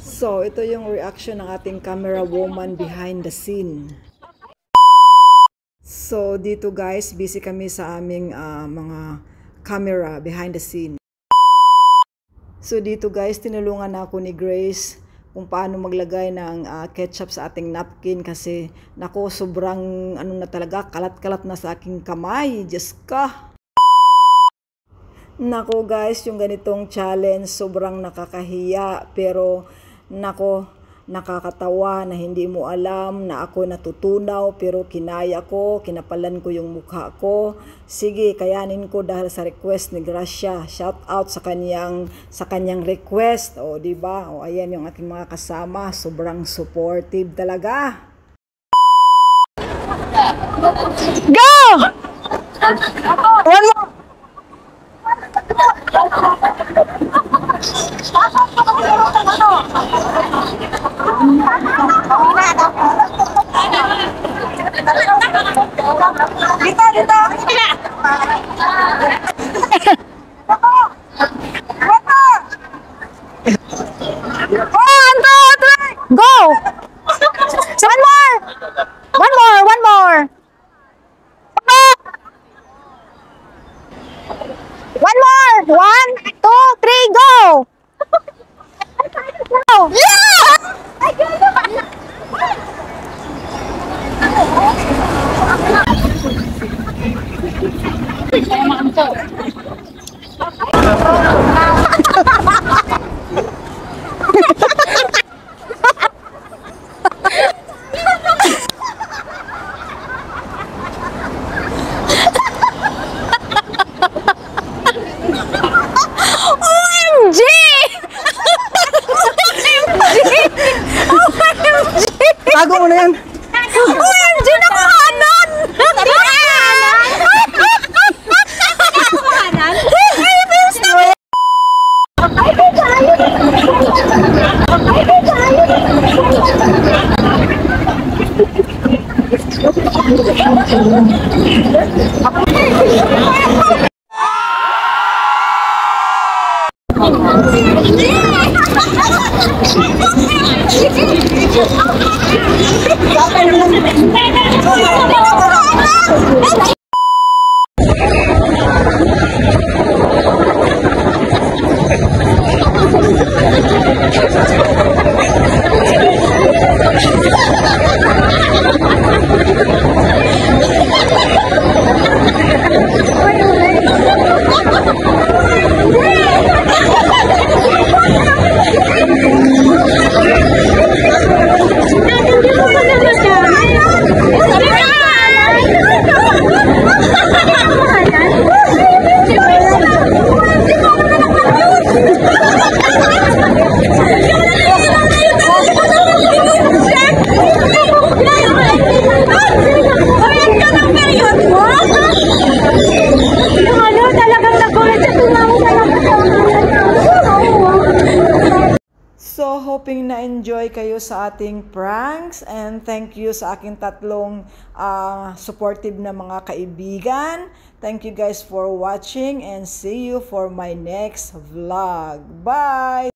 So, ito yung reaction ng ating camera woman behind the scene. So, dito guys, busy kami sa aming mga camera behind the scene. So, dito guys, tinulungan ako ni Grace kung paano maglagay ng ketchup sa ating napkin kasi nako, sobrang na talaga, kalat-kalat na sa aking kamay. Diyos ka! Nako guys, yung ganitong challenge sobrang nakakahiya pero nako, nakakatawa na hindi mo alam na ako natutunaw pero kinaya ko, kinapalan ko yung mukha ko. Sige, kayanin ko dahil sa request ni Gracia. Shout out sa kanyang request. O di ba? O ayan yung aking mga kasama, sobrang supportive talaga. Go! One more. Dito. One, two, three, go! One more. One more! 1, 2, 3, go! Go! OMG! Tago mo na yan. OMG na kuhanan! So, hoping na-enjoy kayo sa ating pranks and thank you sa aking tatlong supportive na mga kaibigan. Thank you guys for watching and see you for my next vlog. Bye!